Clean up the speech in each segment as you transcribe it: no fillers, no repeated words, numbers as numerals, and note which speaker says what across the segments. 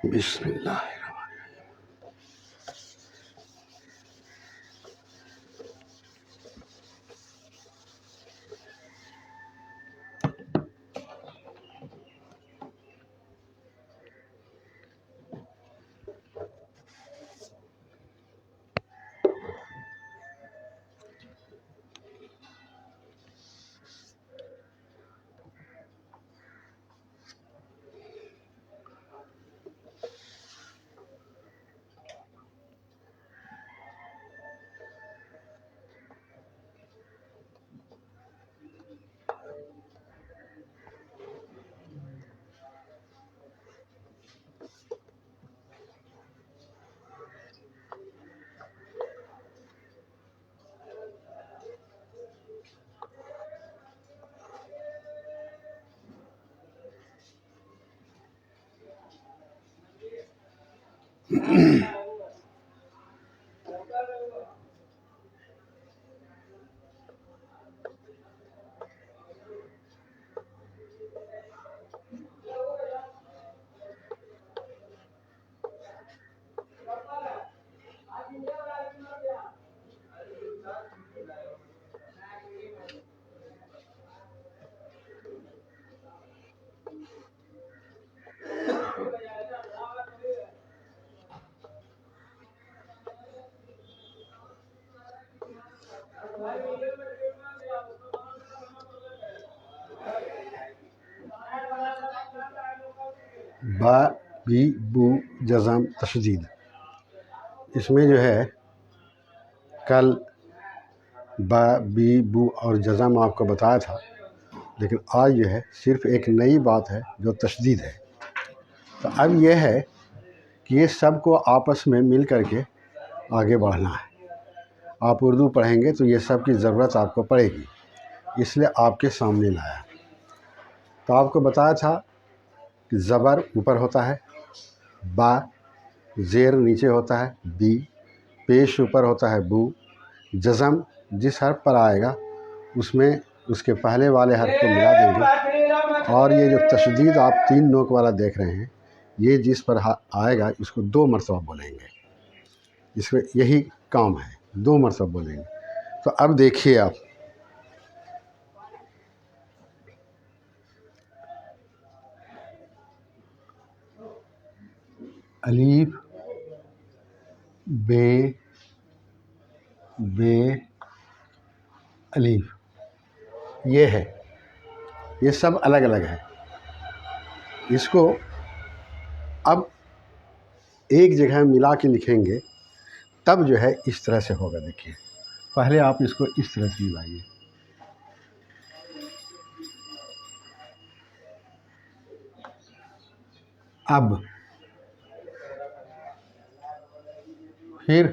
Speaker 1: بسم اللہ۔ با بی بو جزم تشدید، اس میں جو ہے کل با بی بو اور جزم آپ کو بتایا تھا، لیکن آج جو ہے صرف ایک نئی بات ہے جو تشدید ہے۔ تو اب یہ ہے کہ یہ سب کو آپس میں مل کر کے آگے بڑھنا ہے۔ آپ اردو پڑھیں گے تو یہ سب کی ضرورت آپ کو پڑے گی، اس لیے آپ کے سامنے لایا۔ تو آپ کو بتایا تھا کہ زبر اوپر ہوتا ہے، با، زیر نیچے ہوتا ہے، بی، پیش اوپر ہوتا ہے، بو، جزم جس حرف پر آئے گا اس میں اس کے پہلے والے حرف کو ملا دیں گے، اور یہ جو تشدید آپ 3 نوک والا دیکھ رہے ہیں، یہ جس پر آئے گا اس کو 2 مرتبہ بولیں گے۔ اس میں یہی کام ہے، 2 مرتبہ بولیں گے۔ تو اب دیکھیے آپ، الف، بے، بے، الف، یہ ہے، یہ سب الگ الگ ہے۔ اس کو اب ایک جگہ ملا کے لکھیں گے تب جو ہے اس طرح سے ہوگا۔ دیکھیے پہلے آپ اس کو اس طرح سے ملائیے، اب پھر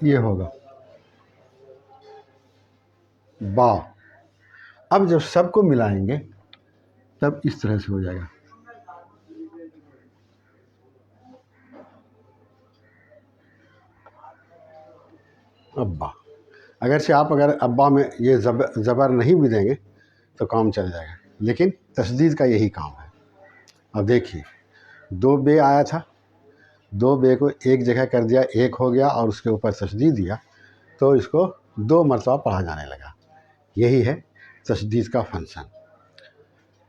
Speaker 1: یہ ہوگا با۔ اب جب سب کو ملائیں گے تب اس طرح سے ہو جائے گا، ابا۔ اگرچہ آپ اگر ابا میں یہ زبر نہیں بھی دیں گے تو کام چل جائے گا، لیکن تشدید کا یہی کام ہے۔ اب دیکھیے 2 بے آیا تھا، 2 بے کو ایک جگہ کر دیا، ایک ہو گیا اور اس کے اوپر تشدید دیا تو اس کو 2 مرتبہ پڑھا جانے لگا۔ یہی ہے تشدید کا فنکشن۔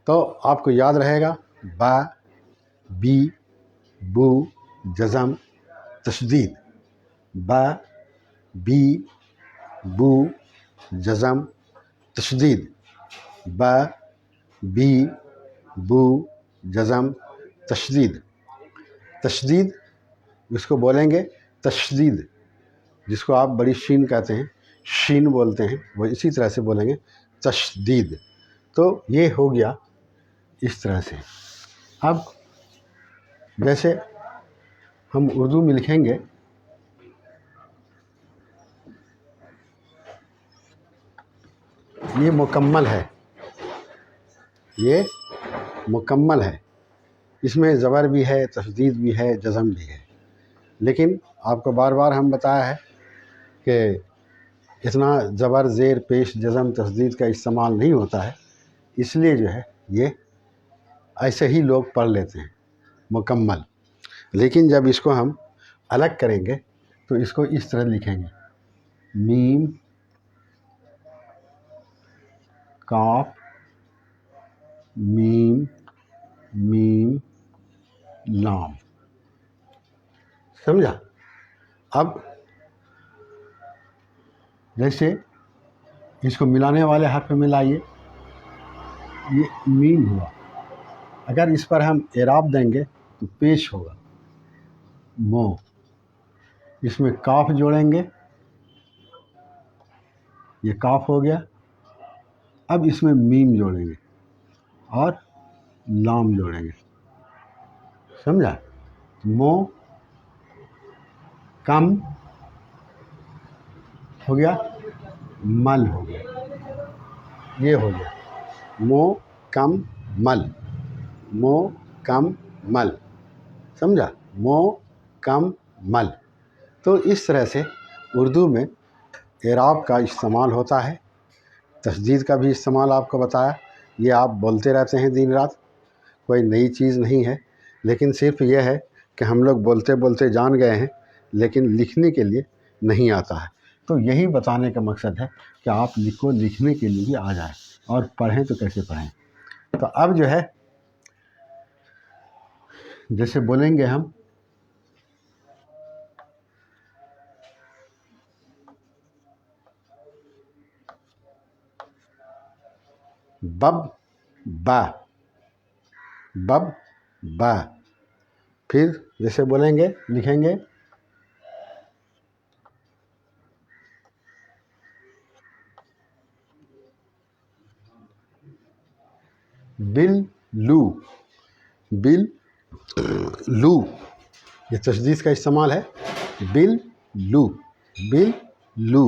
Speaker 1: تو آپ کو یاد رہے گا، با، بی، بو، جزم، تشدید، با، بی، بو، جزم، تشدید، با، بی، بو، جزم، تشدید۔ تشدید اس کو بولیں گے تشدید، جس کو آپ بڑی شین کہتے ہیں، شین بولتے ہیں، وہ اسی طرح سے بولیں گے تشدید۔ تو یہ ہو گیا اس طرح سے۔ اب جیسے ہم اردو میں لکھیں گے، یہ مکمل ہے، یہ مکمل ہے، اس میں زبر بھی ہے، تشدید بھی ہے، جزم بھی ہے، لیکن آپ کو بار بار ہم بتایا ہے کہ اتنا زبر، زیر، پیش، جزم، تشدید کا استعمال نہیں ہوتا ہے، اس لیے جو ہے یہ ایسے ہی لوگ پڑھ لیتے ہیں مکمل، لیکن جب اس کو ہم الگ کریں گے تو اس کو اس طرح لکھیں گے، میم کاف میم میم لام، سمجھا؟ اب جیسے اس کو ملانے والے حرف میں لائیے، یہ میم ہوا، اگر اس پر ہم اعراب دیں گے تو پیش ہوگا مو، اس میں کاف جوڑیں گے، یہ کاف ہو گیا، اب اس میں میم جوڑیں گے اور لام جوڑیں گے، سمجھا؟ مو کم ہو گیا، مل ہو گیا، یہ ہو گیا مو کم مل، مو کم مل، سمجھا؟ مو کم مل۔ تو اس طرح سے اردو میں اعراب کا استعمال ہوتا ہے، تشدید کا بھی استعمال آپ کو بتایا، یہ آپ بولتے رہتے ہیں دن رات، کوئی نئی چیز نہیں ہے، لیکن صرف یہ ہے کہ ہم لوگ بولتے بولتے جان گئے ہیں لیکن لکھنے کے لیے نہیں آتا ہے، تو یہی بتانے کا مقصد ہے کہ آپ لکھو، لکھنے کے لیے بھی آ جائے، اور پڑھیں تو کیسے پڑھیں۔ تو اب جو ہے جیسے بولیں گے ہم بب با، بب با، پھر جیسے بولیں گے لکھیں گے بل لو، بل لو، یہ تشدید کا استعمال ہے، بل لو، بل لو،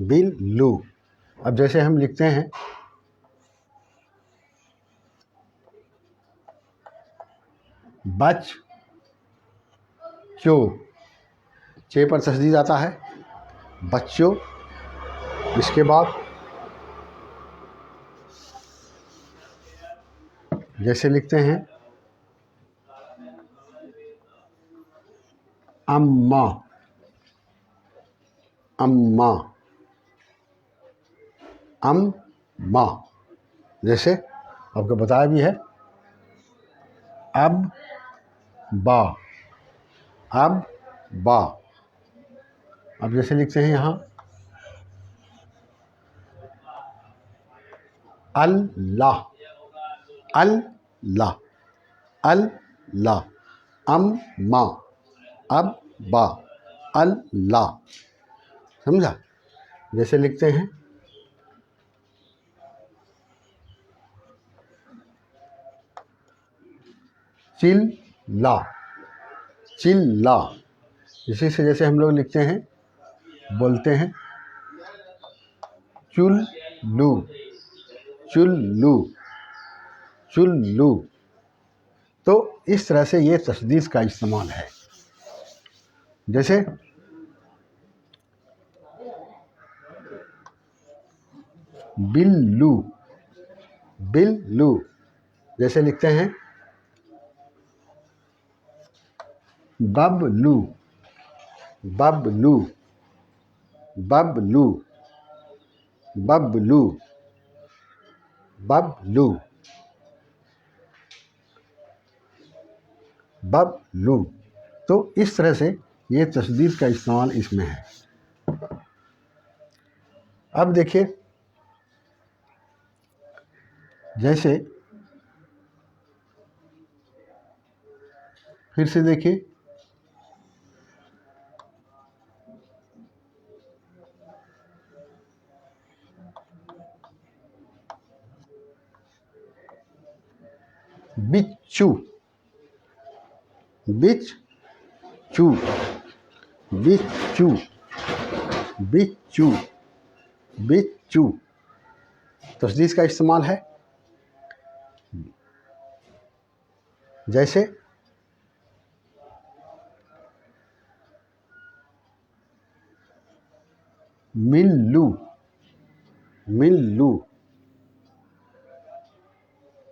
Speaker 1: بل لو۔ اب جیسے ہم لکھتے ہیں بچ چو، چے پر تشدید آتا ہے، بچوں، اس کے بعد جیسے لکھتے ہیں اما، اما، اما، جیسے آپ کو بتایا بھی ہے، اب با، اب با، اب جیسے لکھتے ہیں یہاں اللہ، اللہ، اللہ، اما، اب با، اللہ، سمجھا؟ جیسے لکھتے ہیں چلا، چلا، اسی سے جیسے ہم لوگ لکھتے ہیں بولتے ہیں چلو، چلو، چلو، تو اس طرح سے یہ تشدید کا استعمال ہے۔ جیسے بلو، بلو، جیسے لکھتے ہیں ببلو، ببلو، ببلو، ببلو، ببلو، ببلو، تو اس طرح سے یہ تشدید کا استعمال اس میں ہے۔ اب دیکھیے جیسے پھر سے دیکھیے بچو، بچو، بچو، بچو، بچو، تشدید کا استعمال ہے۔ جیسے ملو، ملو،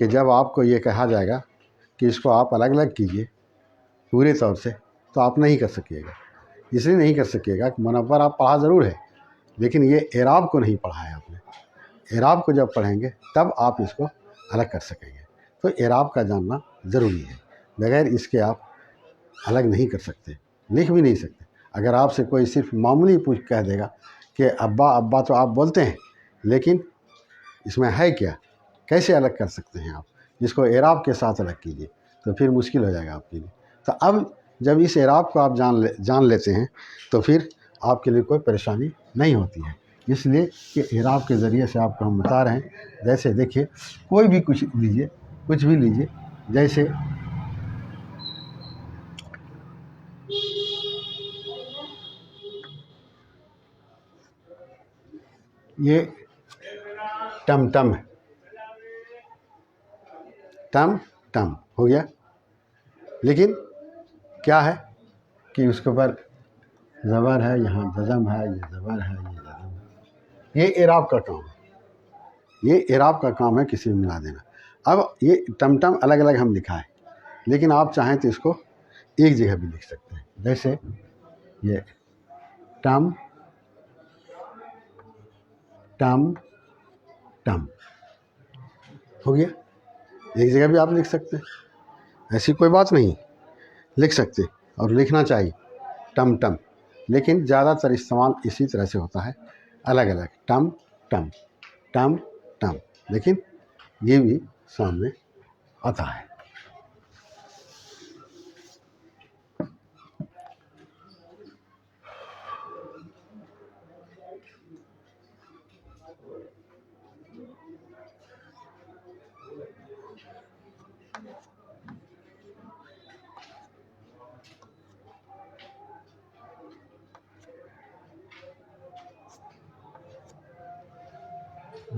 Speaker 1: کہ جب آپ کو یہ کہا جائے گا کہ اس کو آپ الگ الگ کیجئے پورے طور سے، تو آپ نہیں کر سکیے گا. اس لیے نہیں کر سکیے گا کہ منور آپ پڑھا ضرور ہے، لیکن یہ اعراب کو نہیں پڑھا ہے آپ نے. اعراب کو جب پڑھیں گے تب آپ اس کو الگ کر سکیں گے. تو اعراب کا جاننا ضروری ہے، بغیر اس کے آپ الگ نہیں کر سکتے، لکھ بھی نہیں سکتے. اگر آپ سے کوئی صرف معمولی پوچھ کہہ دے گا کہ ابا ابا تو آپ بولتے ہیں، لیکن اس میں ہے کیا، کیسے الگ کر سکتے ہیں آپ، جس کو اعراب کے ساتھ الگ کیجیے، تو پھر مشکل ہو جائے گا آپ کے لیے. تو اب جب اس اعراب کو آپ جان لیتے ہیں تو پھر آپ کے لیے کوئی پریشانی نہیں ہوتی ہے. اس لیے کہ اعراب کے ذریعے سے آپ کو ہم بتا رہے ہیں. جیسے دیکھیے کوئی بھی کچھ لیجیے، کچھ بھی لیجیے، جیسے یہ ٹم ٹم ہے، ٹم ٹم ہو گیا. لیکن کیا ہے کہ اس کے اوپر زبر ہے، یہاں جزم ہے، یہ زبر ہے، یہ جزم ہے. یہ اعراب کا کام ہے، یہ اعراب کا کام ہے کسی میں ملا دینا. اب یہ ٹم ٹم الگ الگ ہم لکھا ہے، لیکن آپ چاہیں تو اس کو ایک جگہ بھی لکھ سکتے ہیں. جیسے یہ ٹم ٹم ٹم ہو گیا. ایک جگہ بھی آپ لکھ سکتے ہیں، ایسی کوئی بات نہیں، لکھ سکتے اور لکھنا چاہیے ٹم ٹم. لیکن زیادہ تر استعمال اسی طرح سے ہوتا ہے، الگ الگ ٹم ٹم ٹم ٹم. لیکن یہ بھی سامنے آتا ہے.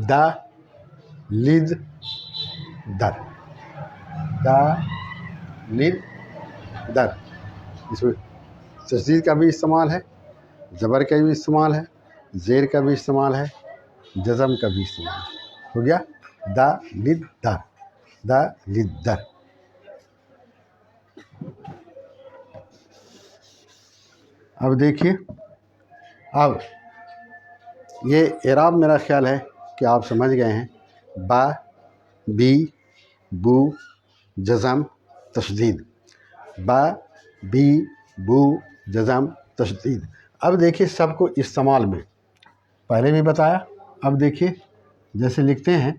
Speaker 1: دا لد در، دا لد در. اس میں تشدید کا بھی استعمال ہے، زبر کا بھی استعمال ہے، زیر کا بھی استعمال ہے، جزم کا بھی استعمال ہے. ہو گیا دا لد در، دا لد در. اب دیکھیے، اب یہ اعراب میرا خیال ہے کہ آپ سمجھ گئے ہیں. با، بی، بو، جزم، تشدید. با، بی، بو، جزم، تشدید. اب دیکھیے سب کو استعمال میں پہلے بھی بتایا. اب دیکھیے جیسے لکھتے ہیں،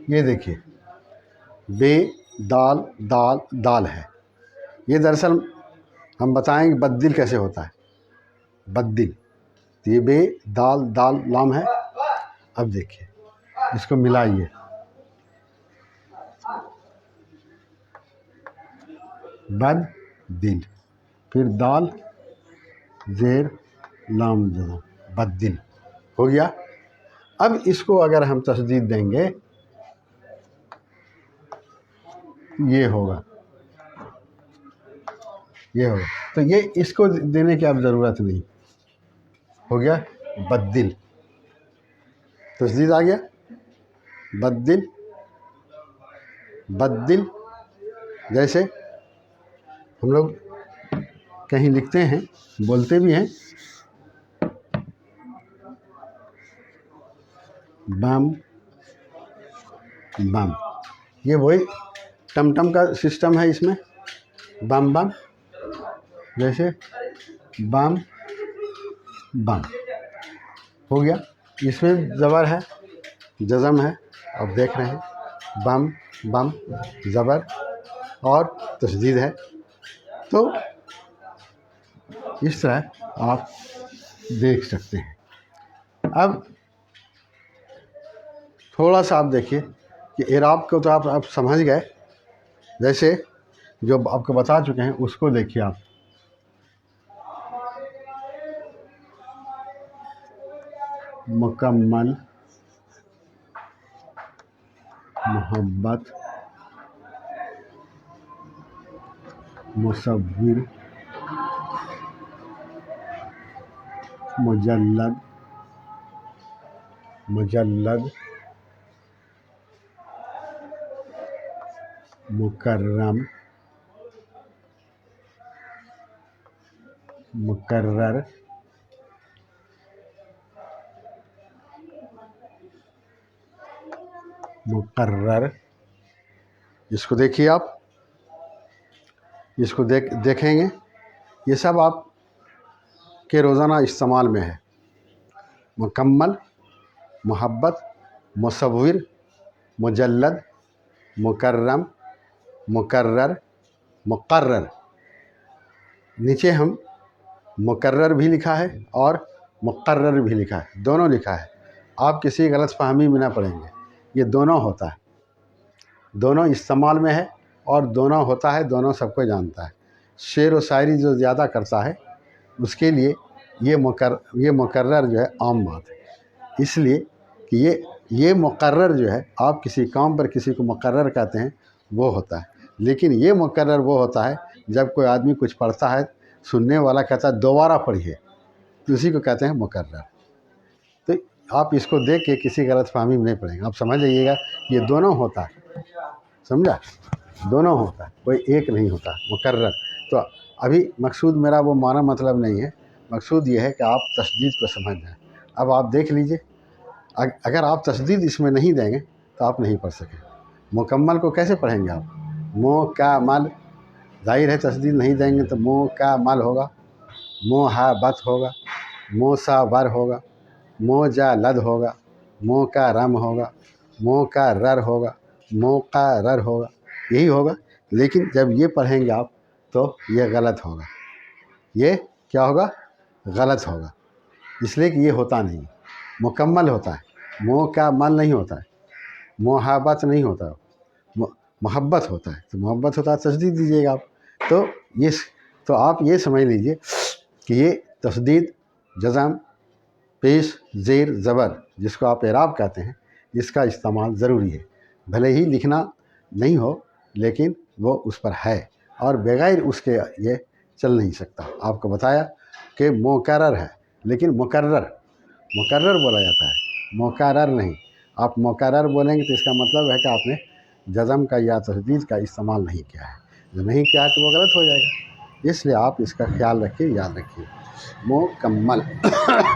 Speaker 1: یہ دیکھیے بے دال دال دال ہے. یہ دراصل ہم بتائیں کہ بدل کیسے ہوتا ہے، بدل. تو یہ بے دال دال لام ہے. اب دیکھیے اس کو ملائیے، بد دل، پھر دال زیر لام جزم، بدل ہو گیا. اب اس کو اگر ہم تشدید دیں گے یہ ہوگا، یہ ہوگا. تو یہ اس کو دینے کی اب ضرورت نہیں. ہو گیا بدل، تشدید آ گیا، بدل بدل. جیسے ہم لوگ کہیں لکھتے ہیں، بولتے بھی ہیں، بم بم. یہ وہی ٹم ٹم کا سسٹم ہے اس میں، بم بم. جیسے بم بم ہو گیا. اس میں زبر ہے، جزم ہے، آپ دیکھ رہے ہیں، بم بم زبر اور تشدید ہے. تو اس طرح آپ دیکھ سکتے ہیں. اب تھوڑا سا آپ دیکھیے کہ اعراب کو تو آپ سمجھ گئے. جیسے جو آپ کو بتا چکے ہیں اس کو دیکھیے آپ. مکمل، محبت، مصور، مجلد مجلد مکرم مکرر مقرر. اس کو دیکھیے آپ، اس کو دیکھیں گے، یہ سب آپ کے روزانہ استعمال میں ہے. مکمل، محبت، مصور، مجلد، مکرم، مکرر، مقرر. نیچے ہم مکرر بھی لکھا ہے اور مقرر بھی لکھا ہے، دونوں لکھا ہے. آپ کسی غلط فہمی میں نہ پڑیں گے، یہ دونوں ہوتا ہے، دونوں استعمال میں ہے اور دونوں ہوتا ہے، دونوں سب کو جانتا ہے. شعر و شاعری جو زیادہ کرتا ہے اس کے لیے یہ مقرر جو ہے عام بات ہے. اس لیے کہ یہ مقرر جو ہے، آپ کسی کام پر کسی کو مقرر کہتے ہیں وہ ہوتا ہے، لیکن یہ مقرر وہ ہوتا ہے جب کوئی آدمی کچھ پڑھتا ہے، سننے والا کہتا ہے دوبارہ پڑھیے، تو اسی کو کہتے ہیں مقرر. تو آپ اس کو دیکھ کے کسی غلط فہمی میں نہیں پڑیں گے، آپ سمجھ جائیے گا یہ دونوں ہوتا ہے. سمجھا؟ دونوں ہوتا ہے، کوئی ایک نہیں ہوتا مقرر. تو ابھی مقصود میرا وہ معنی مطلب نہیں ہے، مقصود یہ ہے کہ آپ تشدید کو سمجھ جائیں. اب آپ دیکھ لیجئے، اگر آپ تشدید اس میں نہیں دیں گے تو آپ نہیں پڑھ سکیں. مکمل کو کیسے پڑھیں گے آپ؟ مکمل، ظاہر ہے تشدید نہیں دیں گے تو مکمل ہوگا، محبت ہوگا، مصور ہوگا، مجلد ہوگا، مکرم ہوگا، مکرر ہوگا، مقرر ہوگا، یہی ہوگا. لیکن جب یہ پڑھیں گے آپ تو یہ غلط ہوگا. یہ کیا ہوگا؟ غلط ہوگا، اس لیے کہ یہ ہوتا نہیں. مکمل ہوتا ہے، مکمل نہیں ہوتا ہے. محبت نہیں ہوتا، محبت ہوتا ہے. تو محبت ہوتا ہے تشدید دیجیے گا آپ. تو آپ یہ سمجھ لیجئے کہ یہ تشدید، جزم، پیش، زیر، زبر، جس کو آپ اعراب کہتے ہیں، اس کا استعمال ضروری ہے. بھلے ہی لکھنا نہیں ہو لیکن وہ اس پر ہے، اور بغیر اس کے یہ چل نہیں سکتا. آپ کو بتایا کہ مکرر ہے، لیکن مکرر بولا جاتا ہے، مکرر نہیں. آپ مکرر بولیں گے تو اس کا مطلب ہے کہ آپ نے جزم کا یا تشدید کا استعمال نہیں کیا ہے. جو نہیں کیا ہے تو وہ غلط ہو جائے گا. اس لیے آپ اس کا خیال رکھیے، یاد رکھیے. مکمل،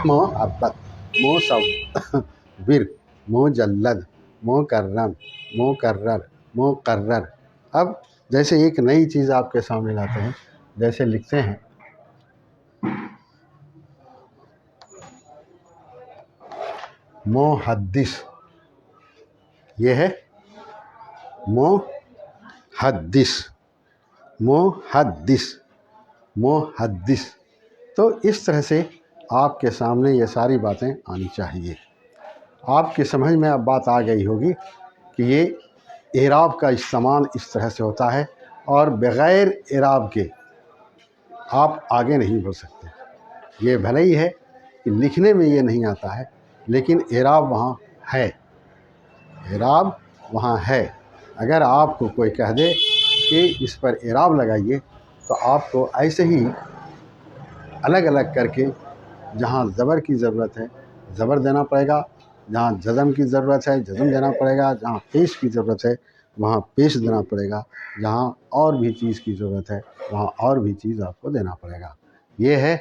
Speaker 1: محبت، مصور، مجلد، مکرم، مکرر، مقرر. اب جیسے ایک نئی چیز آپ کے سامنے لاتے ہیں، جیسے لکھتے ہیں محدث، یہ ہے محدث، محدث، محدث. تو اس طرح سے آپ کے سامنے یہ ساری باتیں آنی چاہیے. آپ کی سمجھ میں اب بات آ گئی ہوگی کہ یہ اعراب کا استعمال اس طرح سے ہوتا ہے، اور بغیر اعراب کے آپ آگے نہیں بڑھ سکتے. یہ بھلے ہی ہے کہ لکھنے میں یہ نہیں آتا ہے، لیکن اعراب وہاں ہے، اعراب وہاں ہے. اگر آپ کو کوئی کہہ دے کہ اس پر اعراب لگائیے تو آپ کو ایسے ہی الگ الگ کر کے، جہاں زبر کی ضرورت ہے زبر دینا پڑے گا، جہاں جزم کی ضرورت ہے جزم دینا پڑے گا، جہاں پیش کی ضرورت ہے وہاں پیش دینا پڑے گا، جہاں اور بھی چیز کی ضرورت ہے وہاں اور بھی چیز آپ کو دینا پڑے گا. یہ ہے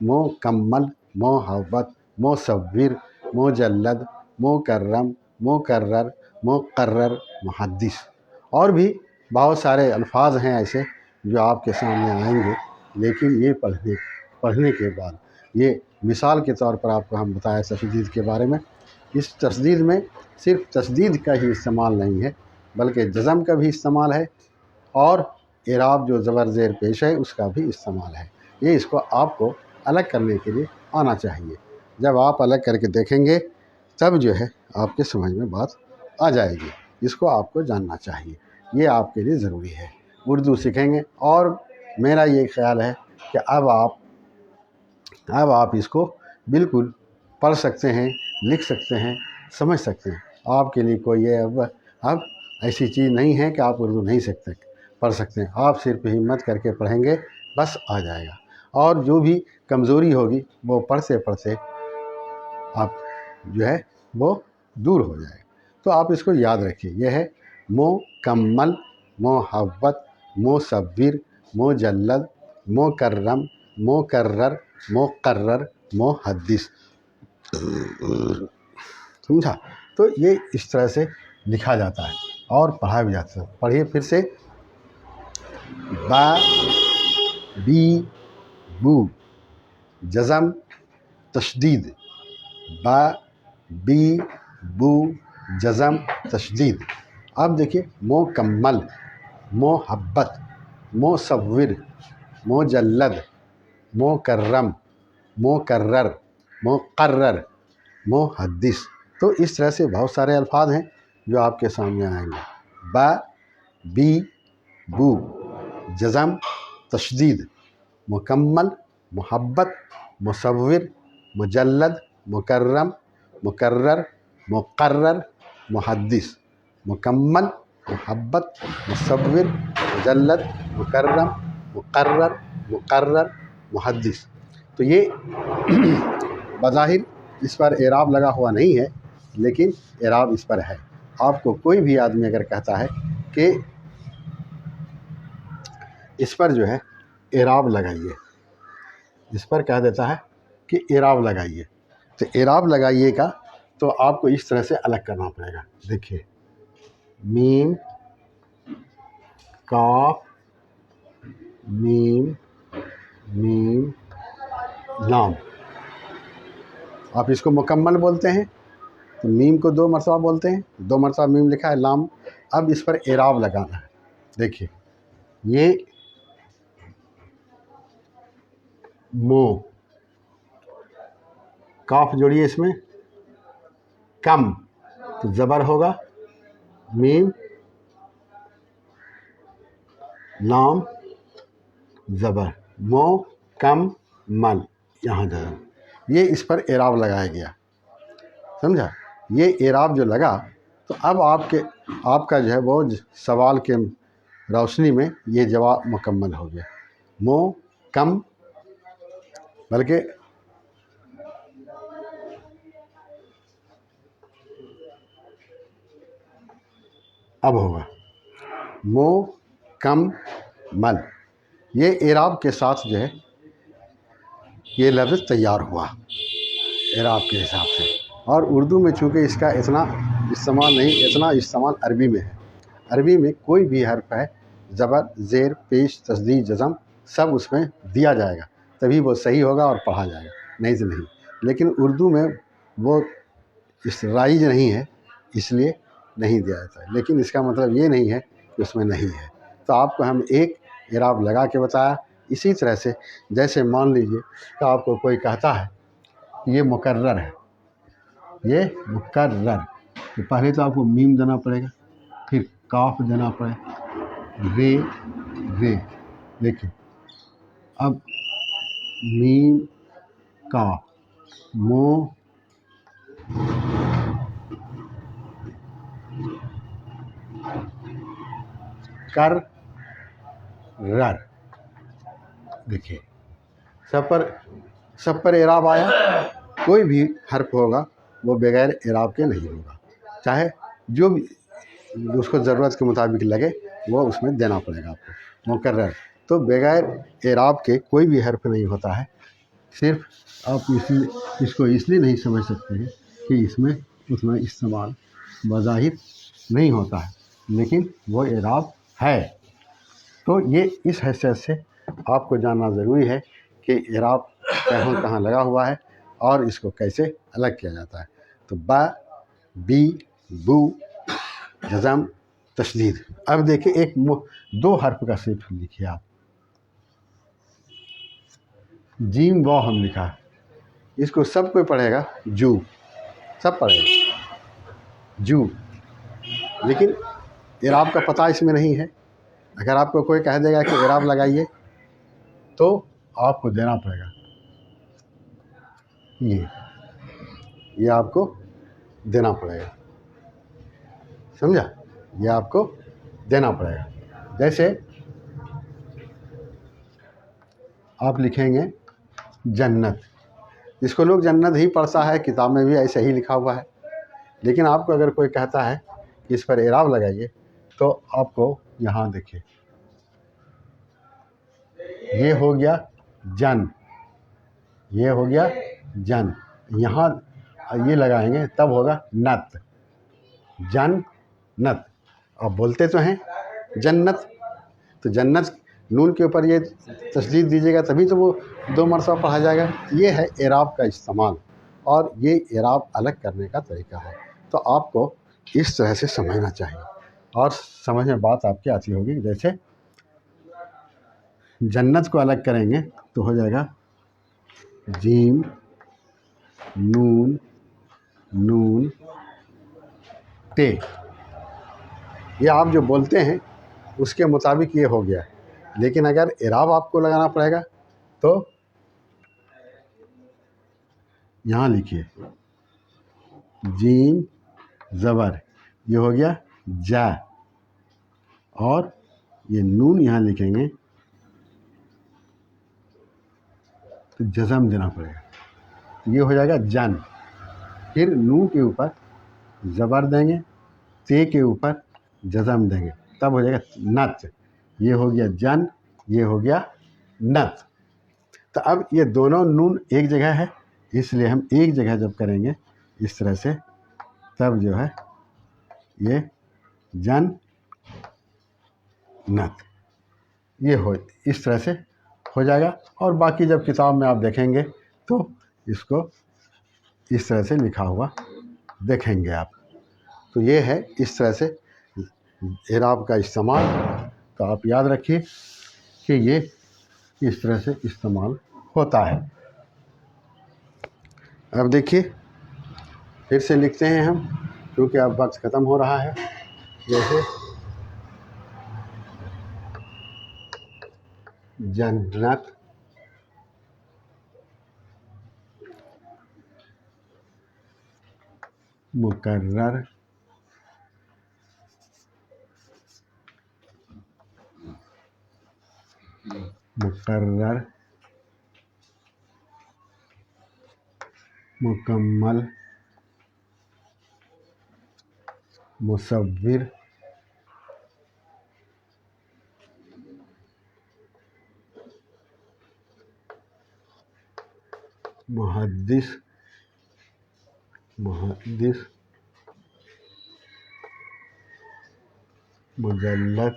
Speaker 1: مکمل، محبت، مصور، مجلد، مکرم، مکرر، مقرر، محدث. اور بھی بہت سارے الفاظ ہیں ایسے جو آپ کے سامنے آئیں گے، لیکن یہ پڑھنے کے بعد، یہ مثال کے طور پر آپ کو ہم بتایا تشدید کے بارے میں. اس تشدید میں صرف تشدید کا ہی استعمال نہیں ہے، بلکہ جزم کا بھی استعمال ہے، اور اعراب جو زبر زیر پیش ہے اس کا بھی استعمال ہے. یہ اس کو آپ کو الگ کرنے کے لیے آنا چاہیے. جب آپ الگ کر کے دیکھیں گے تب جو ہے آپ کے سمجھ میں بات آ جائے گی. اس کو آپ کو جاننا چاہیے، یہ آپ کے لیے ضروری ہے. اردو سیکھیں گے، اور میرا یہ خیال ہے کہ اب آپ اس کو بالکل پڑھ سکتے ہیں، لکھ سکتے ہیں، سمجھ سکتے ہیں. آپ کے لیے کوئی یہ اب ایسی چیز نہیں ہے کہ آپ اردو نہیں پڑھ سکتے ہیں. آپ صرف ہمت کر کے پڑھیں گے، بس آ جائے گا. اور جو بھی کمزوری ہوگی وہ پڑھتے پڑھتے آپ جو ہے وہ دور ہو جائے. تو آپ اس کو یاد رکھیے. یہ ہے مکمل، محبت، مصور، مجلد، مکرم، مکرر، مقرر، محدث. سمجھا؟ تو یہ اس طرح سے لکھا جاتا ہے اور پڑھا بھی جاتا ہے. پڑھیے پھر سے. با، بی، بو، جزم، تشدید. با، بی، بو، جزم، تشدید. اب دیکھیے مکمل، محبت، مصور، مجلد، مکرم، مکرر، مقرر، محدث. تو اس طرح سے بہت سارے الفاظ ہیں جو آپ کے سامنے آئیں گے. با، بی، بو، جزم، تشدید، مکمل، محبت، مصور، مجلد، مکرم، مکرر، مقرر، محدث. مکمل، محبت، مصور، مجلد، مکرم، مقرر، مقرر، محدث. تو یہ بظاہر اس پر اعراب لگا ہوا نہیں ہے، لیکن اعراب اس پر ہے. آپ کو کوئی بھی آدمی اگر کہتا ہے کہ اس پر جو ہے اعراب لگائیے، اس پر کہہ دیتا ہے کہ اعراب لگائیے، تو اعراب لگائیے کا تو آپ کو اس طرح سے الگ کرنا پڑے گا. دیکھیے میم، کاف، میم، میم، لام. آپ اس کو مکمل بولتے ہیں تو میم کو 2 مرتبہ بولتے ہیں، 2 مرتبہ میم لکھا ہے، لام. اب اس پر اعراب لگانا ہے. دیکھیے یہ مو، کاف جوڑیے اس میں، کم تو زبر ہوگا، میم، لام، زبر، مو، کم، مل، یہاں جگہ. یہ اس پر اعراب لگایا گیا. سمجھا؟ یہ اعراب جو لگا تو اب آپ کا جو ہے وہ سوال کے روشنی میں یہ جواب مکمل ہو گیا. مو، کم، بلکہ اب ہوگا مو، کم، مل. یہ اعراب کے ساتھ جو ہے یہ لفظ تیار ہوا اعراب کے حساب سے. اور اردو میں چونکہ اس کا اتنا استعمال نہیں، اتنا استعمال عربی میں ہے. عربی میں کوئی بھی حرف ہے، زبر، زیر، پیش، تشدید، جزم، سب اس میں دیا جائے گا تبھی وہ صحیح ہوگا اور پڑھا جائے گا، نہیں تو نہیں. لیکن اردو میں وہ اس رائج نہیں ہے، اس لیے نہیں دیا جاتا ہے. لیکن اس کا مطلب یہ نہیں ہے کہ اس میں نہیں ہے. تو آپ کو ہم ایک اعراب لگا کے بتایا. اسی طرح سے جیسے مان لیجئے کہ آپ کو کوئی کہتا ہے یہ مکرر ہے، یہ مکرر، تو پہلے تو آپ کو میم دینا پڑے گا، پھر کاف دینا پڑے، رے، رے. دیکھیں اب میم، کاف، مو، کر، رر. دیکھیے سب پر اعراب آیا. کوئی بھی حرف ہوگا وہ بغیر اعراب کے نہیں ہوگا، چاہے جو بھی اس کو ضرورت کے مطابق لگے وہ اس میں دینا پڑے گا آپ کو. مکرر تو بغیر اعراب کے کوئی بھی حرف نہیں ہوتا ہے. صرف آپ اس کو اس لیے نہیں سمجھ سکتے ہیں کہ اس میں اتنا استعمال بظاہر نہیں ہوتا ہے، لیکن وہ اعراب ہے. تو یہ اس حیثیت سے آپ کو جاننا ضروری ہے کہ اعراب کہاں لگا ہوا ہے اور اس کو کیسے الگ کیا جاتا ہے. تو با، بی، بو، جزم، تشدید. اب دیکھیں 2 حرف کا صرف لکھیے آپ. جیم، واو ہم لکھا ہے، اس کو سب کوئی پڑھے گا جو، سب پڑھے گا جو، لیکن اعراب کا پتہ اس میں نہیں ہے. اگر آپ کو کوئی کہہ دے گا کہ اعراب لگائیے تو آپ کو دینا پڑے گا. یہ آپ کو دینا پڑے گا. سمجھا؟ یہ آپ کو دینا پڑے گا. جیسے آپ لکھیں گے جنت. اس کو لوگ جنت ہی پڑھتا ہے، کتاب میں بھی ایسے ہی لکھا ہوا ہے. لیکن آپ کو اگر کوئی کہتا ہے کہ اس پر اعراب لگائیے تو آپ کو یہاں دیکھیے، یہ ہو گیا جن، یہ ہو گیا جن، یہاں یہ لگائیں گے تب ہوگا نت، جن نت. آپ بولتے تو ہیں جنت، تو جنت نون کے اوپر یہ تشدید دیجیے گا تبھی تو وہ 2 مرتبہ پڑھا جائے گا. یہ ہے اعراب کا استعمال، اور یہ اعراب الگ کرنے کا طریقہ ہے. تو آپ کو اس طرح سے سمجھنا چاہیے، اور سمجھ میں بات آپ کی آتی ہوگی. جیسے جنت کو الگ کریں گے تو ہو جائے گا جیم نون نون تے. یہ آپ جو بولتے ہیں اس کے مطابق یہ ہو گیا. لیکن اگر اعراب آپ کو لگانا پڑے گا تو یہاں لکھیے جیم زبر، یہ ہو گیا جا، اور یہ نون یہاں لکھیں گے تو جزم دینا پڑے گا، یہ ہو جائے گا جن. پھر نون کے اوپر زبر دیں گے، تے کے اوپر جزم دیں گے، تب ہو جائے گا نت. یہ ہو گیا جن، یہ ہو گیا نت. تو اب یہ دونوں نون ایک جگہ ہے، اس لیے ہم ایک جگہ جب کریں گے اس طرح سے، تب جو ہے یہ جن نت، یہ ہو اس طرح سے ہو جائے گا. اور باقی جب کتاب میں آپ دیکھیں گے تو اس کو اس طرح سے لکھا ہوا دیکھیں گے آپ. تو یہ ہے اس طرح سے اعراب کا استعمال. تو آپ یاد رکھیے کہ یہ اس طرح سے استعمال ہوتا ہے. اب دیکھیے پھر سے لکھتے ہیں ہم، کیونکہ اب وقت ختم ہو رہا ہے. جیسے جنت مقرر مقرر مکمل مصور محدث مجلد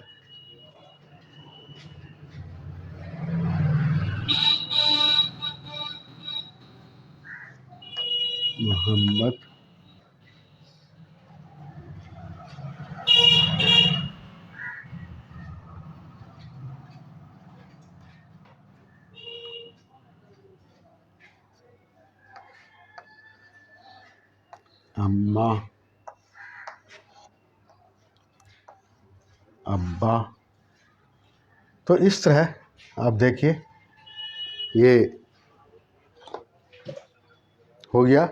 Speaker 1: محمد اماں ابا. تو اس طرح آپ دیکھیے یہ ہو گیا.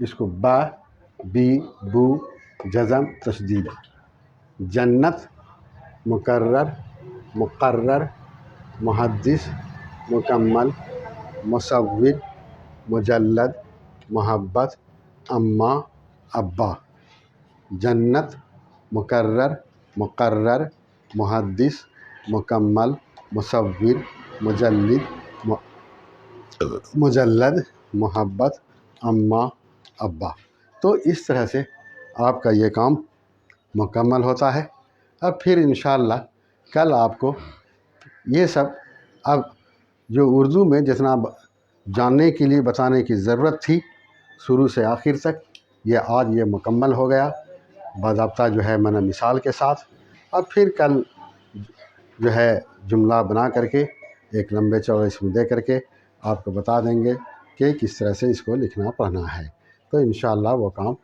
Speaker 1: اس کو با بی بو جزم تشدید. جنت مقرر محدث مکمل مصور مجلد محبت اماں ابا. جنت مقرر محدث مکمل مصور مجلد محبت اماں ابا. تو اس طرح سے آپ کا یہ کام مکمل ہوتا ہے. اب پھر انشاءاللہ کل آپ کو یہ سب اب جو اردو میں جتنا جاننے کے لیے بتانے کی ضرورت تھی شروع سے آخر تک، یہ آج یہ مکمل ہو گیا باضابطہ جو ہے میں نے مثال کے ساتھ. اب پھر کل جو ہے جملہ بنا کر کے ایک لمبے چوڑے اس میں دے کر کے آپ کو بتا دیں گے کہ کس طرح سے اس کو لکھنا پڑھنا ہے. تو انشاءاللہ وہ کام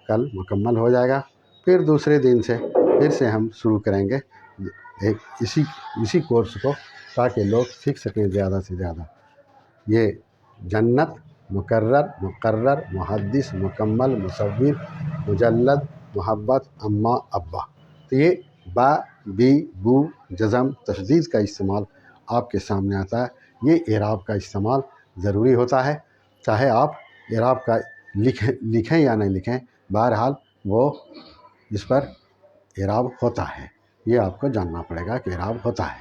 Speaker 1: کل مکمل ہو جائے گا. پھر دوسرے دن سے پھر سے ہم شروع کریں گے اسی کورس کو، تاکہ لوگ سیکھ سکیں زیادہ سے زیادہ. یہ جنت مقرر محدث مکمل مصور مجلد محبت اماں ابا. تو یہ با بی بو جزم تشدید کا استعمال آپ کے سامنے آتا ہے۔ یہ اعراب کا استعمال ضروری ہوتا ہے، چاہے آپ اعراب کا لکھیں یا نہیں لکھیں، بہرحال وہ اس پر اعراب ہوتا ہے۔ یہ آپ کو جاننا پڑے گا کہ اعراب ہوتا ہے،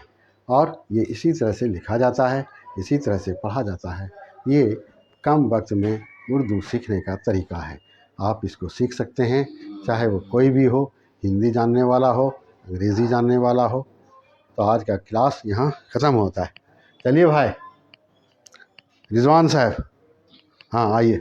Speaker 1: اور یہ اسی طرح سے لکھا جاتا ہے، اسی طرح سے پڑھا جاتا ہے۔ یہ کم وقت میں اردو سیکھنے کا طریقہ ہے۔ آپ اس کو سیکھ سکتے ہیں، چاہے وہ کوئی بھی ہو، ہندی جاننے والا ہو، انگریزی جاننے والا ہو۔ تو آج کا کلاس یہاں ختم ہوتا ہے۔ چلیے بھائی رضوان صاحب، ہاں آئیے۔